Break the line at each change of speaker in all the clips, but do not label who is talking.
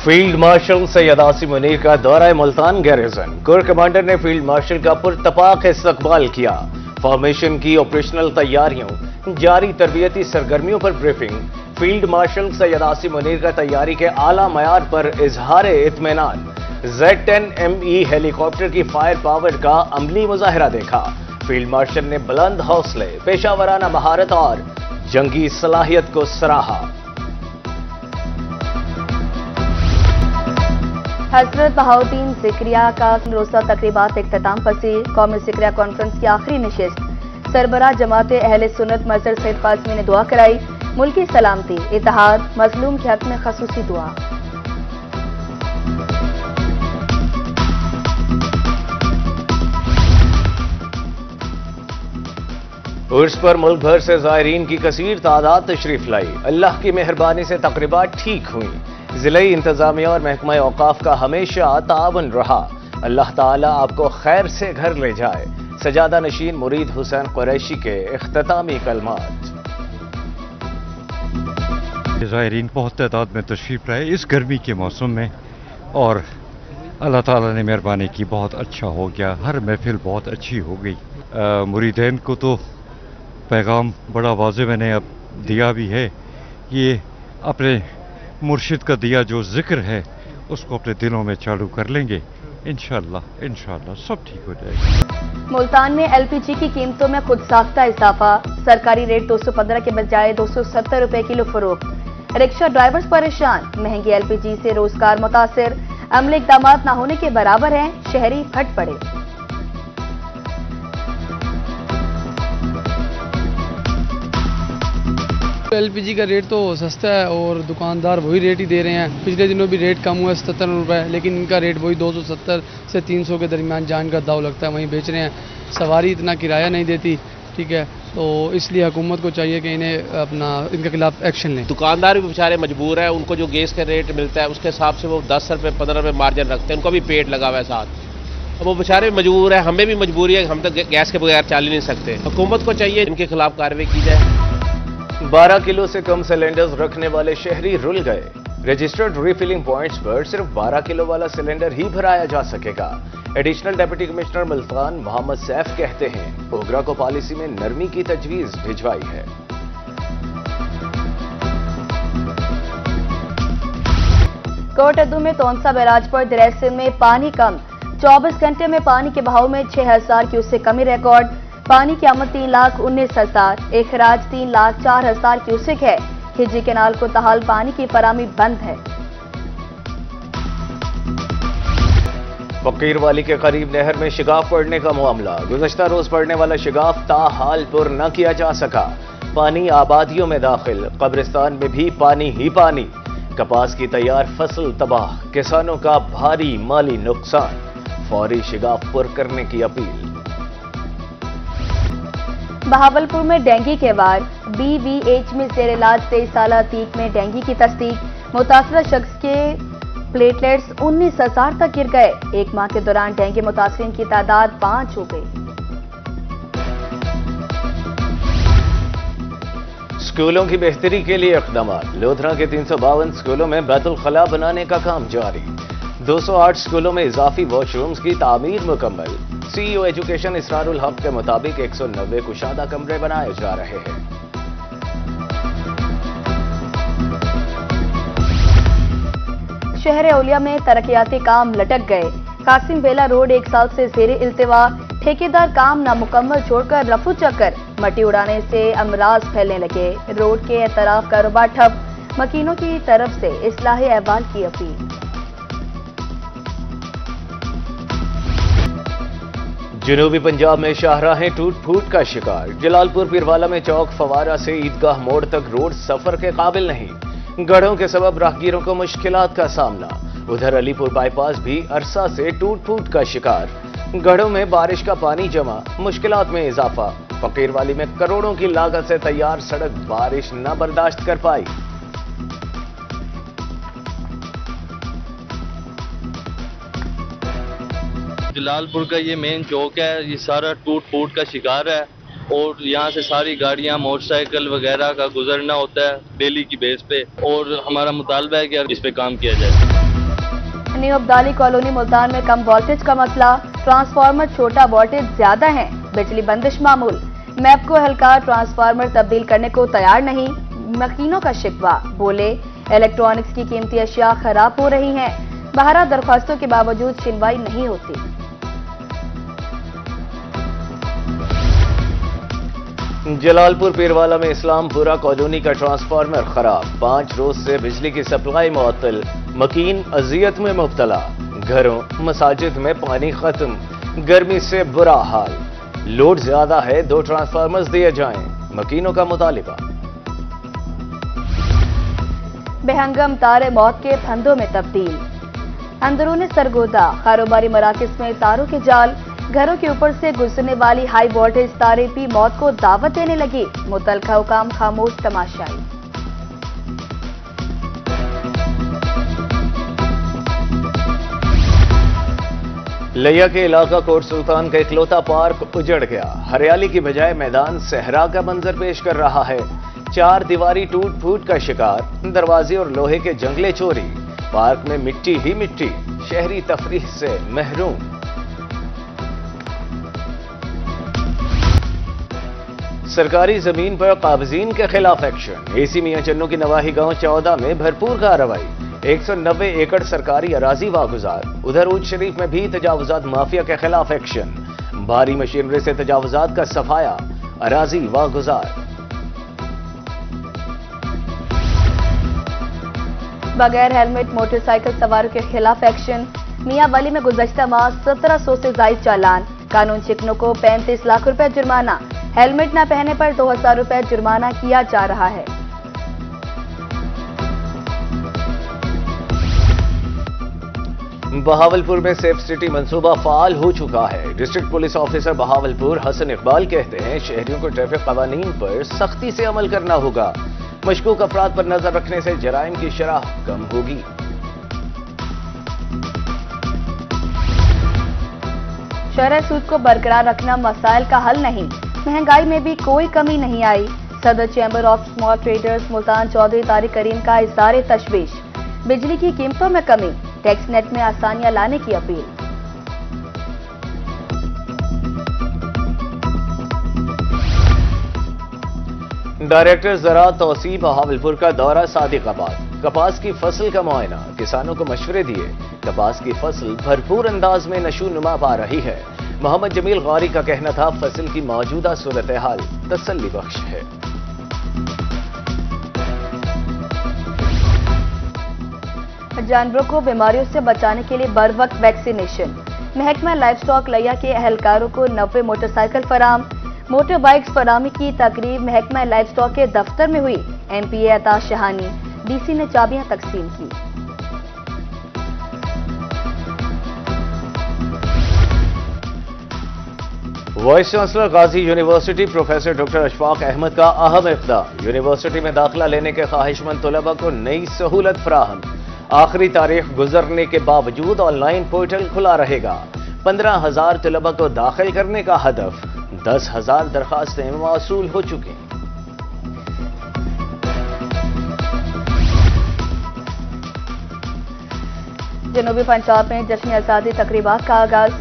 Field marshal Syed Asim Munir का दौरा Multan garrison. Core commander ने फील्ड मार्शल का पुरतपाक इस्तकबाल किया। फॉर्मेशन की ऑपरेशनल तैयारियों, जारी तरबियती सरगर्मियों पर briefing. Field marshal Syed Asim Munir का तैयारी के आला मयार पर इजहार इत्मीनान। Z-10ME हेलीकॉप्टर की फायर पावर का अमली मुजाहरा देखा। फील्ड मार्शल ने बुलंद हौसले, पेशावराना महारत और जंगी सलाहियत को सराहा।
हजरत बहाउद्दीन ज़िक्रिया का रोज़ा तकरीबात इख्तिताम पसीर। कौमी ज़िक्रिया कॉन्फ्रेंस की आखिरी नशिस्त सरबराह जमात अहले सुन्नत मजहर सैयद काज़मी ने दुआ कराई। मुल्की सलामती, इत्तेहाद, मजलूम के हक में खसूसी दुआ।
उर्स पर मुल्क भर से ज़ायरीन की कसीर तादाद तशरीफ लाई। अल्लाह की मेहरबानी से तकरीबात ठीक हुई। ज़िले इंतजामिया और महकमा औकाफ का हमेशा तावन रहा। अल्लाह ताला आपको खैर से घर ले जाए। सजादा नशीन मुरीद हुसैन कुरैशी के इख्तितामी कलमात।
ज़ायरीन बहुत तादाद में तशरीफ लाए इस गर्मी के मौसम में, और अल्लाह ताला ने मेहरबानी की, बहुत अच्छा हो गया। हर महफिल बहुत अच्छी हो गई। मुरीदैन को तो पैगाम बड़ा वाज़े मैंने अब दिया भी है। ये अपने मुर्शिद का दिया जो जिक्र है उसको अपने दिलों में चालू कर लेंगे। इंशाअल्लाह सब ठीक हो जाएगा।
मुल्तान में LPG की कीमतों में खुद साख्ता इजाफा। सरकारी रेट 215 के बजाय 270 रुपए किलो फरोख्त। रिक्शा ड्राइवर्स परेशान। महंगी LPG से रोजगार मुतासिर। अमले इक़दामात न होने के बराबर हैं। शहरी फट पड़े।
LPG का रेट तो सस्ता है और दुकानदार वही रेट ही दे रहे हैं। पिछले दिनों भी रेट कम हुआ है 77 रुपये, लेकिन इनका रेट वही 270 से 300 के दरमियान जान का दाव लगता है, वहीं बेच रहे हैं। सवारी इतना किराया नहीं देती, ठीक है, तो इसलिए हुकूमत को चाहिए कि इन्हें अपना इनके खिलाफ एक्शन लें।
दुकानदार भी बेचारे मजबूर है, उनको जो गैस का रेट मिलता है उसके हिसाब से वो 10 रुपये 15 रुपये मार्जिन रखते हैं। उनको भी पेट लगा हुआ है साथ, अब वो बेचारे मजबूर है। हमें भी मजबूरी है, हम तो गैस के बगैर चल ही नहीं सकते। हुकूमत को चाहिए इनके खिलाफ कार्रवाई की जाए।
12 किलो से कम सिलेंडर्स रखने वाले शहरी रुल गए। रजिस्टर्ड रिफिलिंग पॉइंट्स पर सिर्फ 12 किलो वाला सिलेंडर ही भराया जा सकेगा। Additional deputy commissioner Multan Mohammad Saif कहते हैं ओगरा को पॉलिसी में नरमी की तजवीज भिजवाई है।
कोटअद्दू में तौंसा बैराज पर दरअसल में पानी कम। 24 घंटे में पानी के बहाव में 6000 क्यूसेक कमी रिकॉर्ड। पानी की आमद 3,19,000, इखराज 3,04,000 क्यूसेक है। खिजी कैनाल को तहाल पानी की फराहमी बंद है।
फकीरवाली के करीब नहर में शिगाफ पड़ने का मामला। गुज़श्ता रोज पड़ने वाला शिगाफ ताहाल पुर न किया जा सका। पानी आबादियों में दाखिल, कब्रिस्तान में भी पानी ही पानी। कपास की तैयार फसल तबाह, किसानों का भारी माली नुकसान। फौरी शिगाफ पुर करने की अपील।
बहावलपुर में डेंगू के वार। BVH में जेर इलाज 23 साल अतीक में डेंगू की तस्दीक। मुतासरा शख्स के प्लेटलेट्स 19,000 तक गिर गए। एक माह के दौरान डेंगू मुतासरीन की तादाद 5 हो गई।
स्कूलों की बेहतरी के लिए इक़दाम। लोधरा के 352 स्कूलों में बैतुल खला बनाने का काम जारी। 208 स्कूलों में इजाफी वॉशरूम्स की तामीर मुकम्मल। CEO एजुकेशन इसरारुल हक के मुताबिक 190 कुशादा कमरे बनाए जा रहे हैं।
शहर औलिया में तरक्याती काम लटक गए। कासिम बेला रोड 1 साल से ज़ेरे इल्तिवा। ठेकेदार काम नामुकम्मल छोड़कर रफू चक्कर। मट्टी उड़ाने से अमराज फैलने लगे। रोड के एतराफ कारोबार ठप। मकीनों की तरफ से इस्लाही अहवाल की अपील।
जनूबी पंजाब में शाहराहें टूट फूट का शिकार। जलालपुर पीरवाला में चौक फवारा से ईदगाह मोड़ तक रोड सफर के काबिल नहीं। गढ़ों के सबब राहगीरों को मुश्किलात का सामना। उधर अलीपुर बाईपास भी अरसा से टूट फूट का शिकार। गढ़ों में बारिश का पानी जमा, मुश्किलात में इजाफा। फकीरवाली में करोड़ों की लागत से तैयार सड़क बारिश न बर्दाश्त कर पाई।
जलालपुर का ये मेन चौक है, ये सारा टूट फूट का शिकार है और यहाँ से सारी गाड़ियाँ मोटरसाइकिल वगैरह का गुजरना होता है डेली की बेस पे, और हमारा मुतालबा है कि इस पे काम किया जाए।
न्यू अब्दाली कॉलोनी मुल्तान में कम वोल्टेज का मसला, ट्रांसफार्मर छोटा वोल्टेज ज्यादा है, बिजली बंदिश मामूल। मैपको एहलकार ट्रांसफार्मर तब्दील करने को तैयार नहीं, मकीनों का शिकवा, बोले इलेक्ट्रॉनिक्स की कीमती अशिया खराब हो रही हैं, बहरा दरख्वास्तों के बावजूद सुनवाई नहीं होती।
जलालपुर पीरवाला में इस्लामपुरा कॉलोनी का ट्रांसफार्मर खराब, 5 रोज से बिजली की सप्लाई मुअत्तल, मकीन अजियत में मुब्तला, घरों मसाजिद में पानी खत्म, गर्मी से बुरा हाल, लोड ज्यादा है, 2 ट्रांसफार्मर्स दिए जाएं, मकीनों का मुतालिबा।
बेहंगम तारे मौत के फंदों में तब्दील, अंदरूनी सरगोदा, कारोबारी मराकज में तारों के जाल, घरों के ऊपर से गुजरने वाली हाई वोल्टेज तारें भी मौत को दावत देने लगी, मुतलका हुकाम खामोश तमाशाई।
लिया के इलाका कोट सुल्तान का इकलौता पार्क उजड़ गया, हरियाली की बजाय मैदान सहरा का मंजर पेश कर रहा है, 4 दीवारी टूट फूट का शिकार, दरवाजे और लोहे के जंगले चोरी, पार्क में मिट्टी ही मिट्टी, शहरी तफरीह से महरूम। सरकारी जमीन पर काबजीन के खिलाफ एक्शन, एसी मियां चन्नू की नवाही गांव 14 में भरपूर कार्रवाई, 190 एकड़ सरकारी अराजी वागुजार। उधर उज शरीफ में भी तजावुजात माफिया के खिलाफ एक्शन, भारी मशीनरी से तजावुजात का सफाया, अराजी वागुजार।
बगैर हेलमेट मोटरसाइकिल सवारों के खिलाफ एक्शन, मियां वली में गुज़श्ता माह 1700 से जायद चालान, कानून चिकनों को 35 लाख रुपए जुर्माना, हेलमेट न पहने पर 2000 रुपए जुर्माना किया जा रहा है।
बहावलपुर में सेफ सिटी मंसूबा फाल हो चुका है, district police officer Bahawalpur Hasan Iqbal कहते हैं शहरियों को ट्रैफिक कवानीन पर सख्ती से अमल करना होगा, मशकूक अफराद पर नजर रखने से जराइम की शरह कम होगी।
शरह सूद को बरकरार रखना मसाइल का हल नहीं, महंगाई में भी कोई कमी नहीं आई, सदर chamber of small traders Multan Chaudhry Tariq Karim का इज़हार तशवीश, बिजली की कीमतों में कमी, टैक्स नेट में आसानियां लाने की अपील।
डायरेक्टर ज़राअत तौसी बहावलपुर का दौरा सादिकाबाद, कपास की फसल का मुआयना, किसानों को मशवरे दिए, कपास की फसल भरपूर अंदाज में नशोनुमा पा रही है। मोहम्मद जमील गौरी का कहना था फसल की मौजूदा सूरत हाल तसल्ली बख्श है।
जानवरों को बीमारियों से बचाने के लिए बर वक्त वैक्सीनेशन, महकमा लाइफ स्टॉक लिया के एहलकारों को 90 मोटरसाइकिल फराम, मोटर बाइक्स फरामी की तकरीब महकमा लाइफ स्टॉक के दफ्तर में हुई, MPA अता शहानी, DC ने चाबियां तकसीम की।
Vice chancellor Ghazi university professor doctor Ashfaq Ahmad का अहम इक़दाम, यूनिवर्सिटी में दाखिला लेने के ख्वाहिशमंद तलबा को नई सहूलत फराहम, आखिरी तारीख गुजरने के बावजूद ऑनलाइन पोर्टल खुला रहेगा, 15,000 तलबा को दाखिल करने का हदफ, 10,000 दरखास्तें मौसूल हो चुकी।
जनूबी पंजाब में जश्न आजादी तकरीबात का आगाज,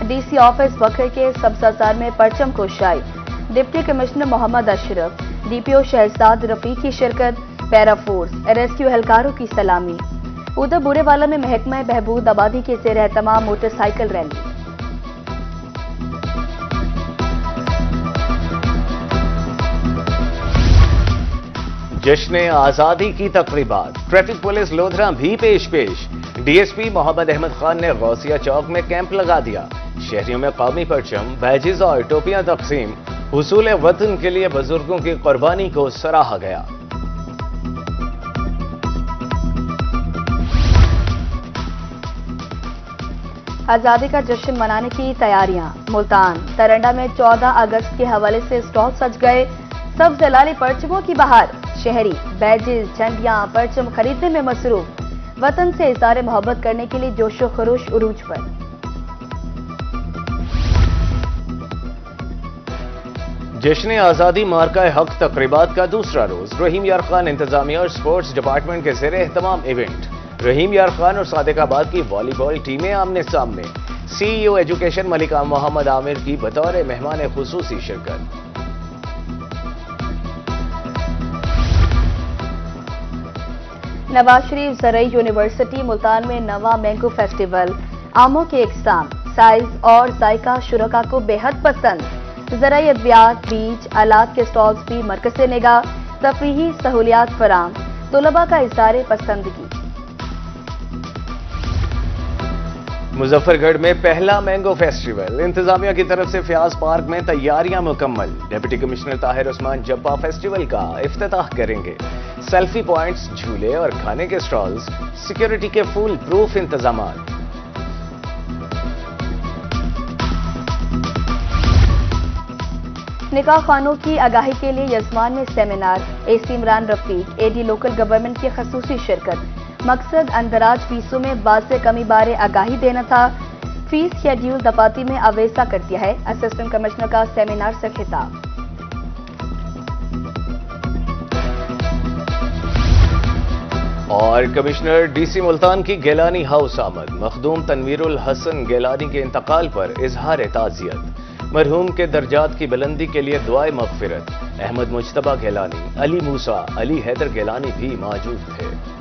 DC ऑफिस बखर के सब्जाजार में परचम कुशाई, deputy commissioner Mohammad Ashraf, DPO Shahzad Rafiq की शिरकत, पैरा फोर्स रेस्क्यू एहलकारों की सलामी। उधर बुरेवाला में महकमा बहबूद आबादी के ज़ेर एहतमाम मोटरसाइकिल रैली।
जश्न आजादी की तकरीबात, ट्रैफिक पुलिस लोधरा भी पेश DSP मोहम्मद अहमद खान ने गौसिया चौक में कैंप लगा दिया, शहरियों में कौमी परचम, बैजेज और टोपियां तकसीम, हुसूल वतन के लिए बुजुर्गों की कुर्बानी को सराहा गया।
आजादी का जश्न मनाने की तैयारियां, मुल्तान तरंडा में 14 अगस्त के हवाले से स्टॉल सज गए, सब जलाली परचमों की बहार, शहरी बैजेज झंडियां परचम खरीदने में मसरूफ, वतन से इज़हार मोहब्बत करने के लिए जोशो खरोश उरूज पर।
जश्न आजादी मार्का हक तकरीबात का दूसरा रोज, रहीम यार खान इंतजामिया और स्पोर्ट्स डिपार्टमेंट के ज़ेर एहतमाम इवेंट, रहीम यार खान और सादिकाबाद की वॉलीबॉल टीमें आमने सामने। CEO एजुकेशन मलिका मोहम्मद आमिर की बतौर मेहमान खुसूसी शिरकत।
नवाज शरीफ ज़रई यूनिवर्सिटी मुल्तान में नवा मैंगो फेस्टिवल, आमों के इकसाम, साइज और जायका शुरका को बेहद पसंद। ज़रई अद्वियात, बीज, आलात के स्टॉल्स भी मरकज़ निगाह, तफरीही सहूलियात फराम, तुलबा का इज़हार पसंदगी।
मुजफ्फरगढ़ में पहला मैंगो फेस्टिवल, इंतजामिया की तरफ से फ्याज पार्क में तैयारियां मुकम्मल। डिप्टी कमिश्नर ताहिर उस्मान जब्बा फेस्टिवल का इफ्तिताह करेंगे। सेल्फी पॉइंट्स, झूले और खाने के स्टॉल्स, सिक्योरिटी के फुल प्रूफ इंतजामात।
निकाह खानों की आगाही के लिए यजमान में seminar, AC Imran Rafiq, AD local government की खसूसी शिरकत। मकसद अंदराज फीसों में वाज़ेह कमी बारे आगाही देना था। फीस शेड्यूल दफाती में अवेसा कर दिया है। असिस्टेंट कमिश्नर का सेमिनार से खिताब।
और कमिश्नर DC मुल्तान की गिलानी हाउस आमद। मखदूम तनवीरुल हसन गिलानी के इंतकाल पर इजहार ताज़ियत। मरहूम के दर्जात की बुलंदी के लिए दुआए मगफिरत। अहमद मुज्तबा गिलानी, अली मूसा, अली हैदर गिलानी भी मौजूद थे।